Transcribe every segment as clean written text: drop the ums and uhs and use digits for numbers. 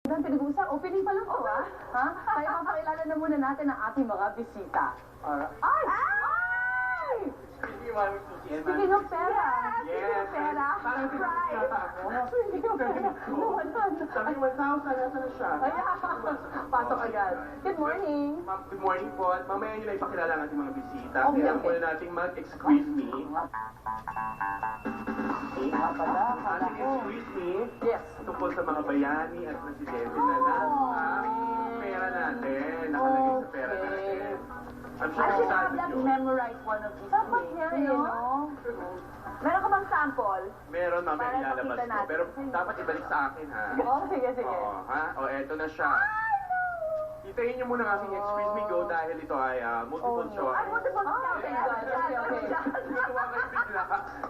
Ang pinag-uusap, opening pa lang to, ha? Kaya papakilala na muna natin ang ating mga bisita. Alright. Ay! Ay! Speaking of pera. Speaking of pera. Surprise! Speaking of pera. Sabi mo, nasa na siya. Pasok agad. Good morning. Ma'am, good morning po. At mamaya nyo na ipakilala ang ating mga bisita. Okay, Kailangan okay. muna nating mag-excuse me. Kala ko. Excuse me. Yes. Tungkol sa mga bayani at presidente na nasa pera natin. Nakalagay sa pera natin. I'm sure I should you have sabi that nyo. memorize one of these Dapat days. nga, no? Meron ka bang sample? Meron mamaya Para ilalabas makita ko. natin. Pero dapat ibalik sa akin, ha? Oh, sige, sige. Oo, ha? O, eto na siya. Hintayin niyo muna ang aking excuse me go dahil ito ay multiple choice. Ay, multiple Ah, choice. okay, okay. Natuwa kayo bigla.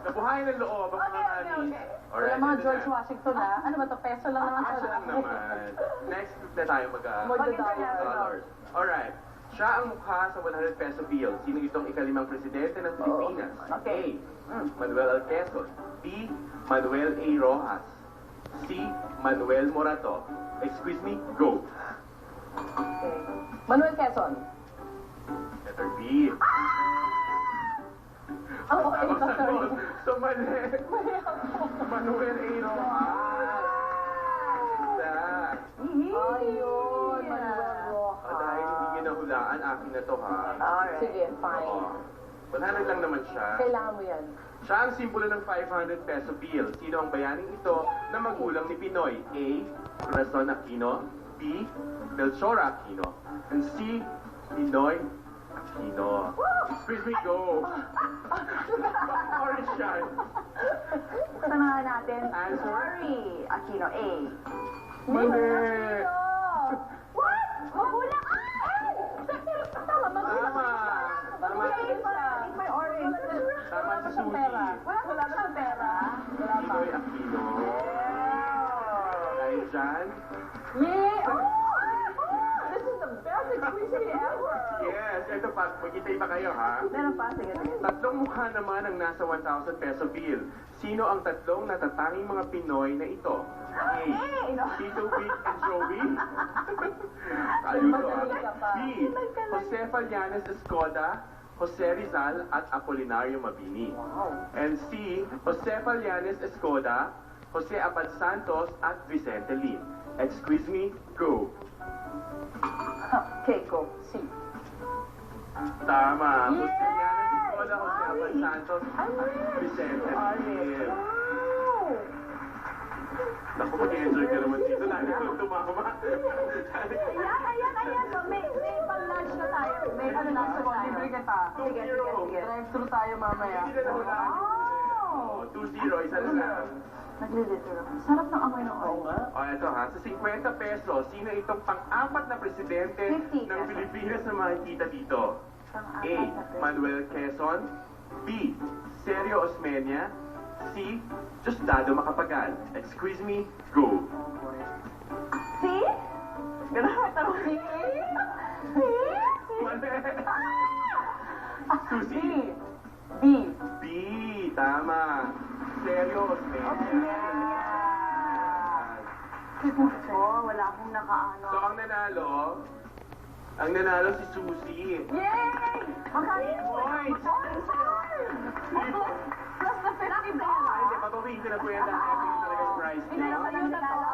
Nabuhayan ng loob ang mga Okay, anis. okay. Wala mga George Washington, ha? Ano ba to? Peso lang naman to. Asa lang naman. Next na tayo Mag-dollars. Alright. Siya ang mukha sa 100 peso bill. Sino itong ikalimang presidente ng Pilipinas? Okay. A. Manuel L. Quezon. B. Manuel A. Rojas. C. Manuel Morato. Excuse me, go. Manuel Quezon. Letter B. Oh, okay. Tama Sorry. sagot. So, mali. Manuel A. Rojas. Exact. Ayun, Manuel O, dahil hindi Rojas. niyo nahulaan, akin na to, ha? Alright. Sige, fine. Oo. 100 lang naman siya. Kailangan mo yan. Siya ang simbolo ng 500 peso bill. Sino ang bayaning ito na magulang ni Pinoy? A. Corazon Aquino. B. Melchor Aquino. And C. Pinoy Aquino. Excuse me, go. Orange yan. Buksan na natin. Answer? Sorry, Aquino, A. Mali. What? Magulang? Ay! Tama, magulang. Tama. Tama. Okay, fine. My orange. Tama si Suzy. Wala na siyang pera. Pinoy Aquino. Dahil dyan, Yay! This is the best exclusion ever! yes, ito pa, magkitay pa kayo, ha? Meron pa, sige. Tatlong mukha naman ang nasa 1,000 peso bill. Sino ang tatlong natatanging mga Pinoy na ito? A. Tito Vic and Joey. Ayuso, ha? B. Jose Fallanes Escoda, Jose Rizal at Apolinario Mabini. And C. Jose Fallanes Escoda, Jose Abad Santos at Vicente Lim. Excuse me, go. Keiko, C. Tama. Jose Fallanes Escoda, Jose Abad Santos at Vicente Lim. Naku, mag-enjoy ka naman dito. Lalo ko tumama. Ayan. So, may pang-lunch na tayo. May pang-lunch na tayo. Libre kita. Sige. Drive-thru tayo mamaya. Hindi na nahulaan. Wow! 2-0, isa na lang. Naglilito lang. Sarap ng amoy ng oil. O, ito ha, sa 50 pesos, sino itong pang-apat na presidente 50 ng pesos. Pilipinas na makikita dito? A. Manuel Quezon. B. Sergio Osmeña. C. Diosdado Macapagal. Excuse me, go. See? Ganun tanong ni See? Mali. Susi. B. B. Tama. Sergio Osmeña. Oh, wala akong nakaano. So, ang nanalo si Susi. Yay! Makakain mo. Points. Plus the 50 Ay, dollars. hindi, papawiin ko na po yan dahil ito yung talagang prize niyo. Inano ko yung nanalo.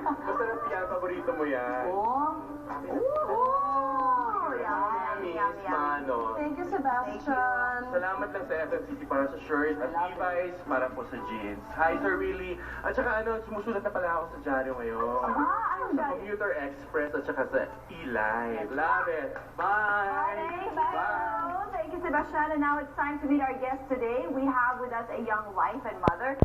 Masarap yan, paborito mo yan. Oh. Oh, Yummy, Mano. Thank you, Sebastian. Salamat lang sa FMCC para sa shirt at Levi's para po sa jeans. Hi, Sir Willie. At saka sumusulat na pala ako sa dyaryo ngayon. Ano Sa Commuter Express at saka sa E-Live. Love it. Bye! Bye. Thank you, Sebastian. And now it's time to meet our guest today. We have with us a young wife and mother.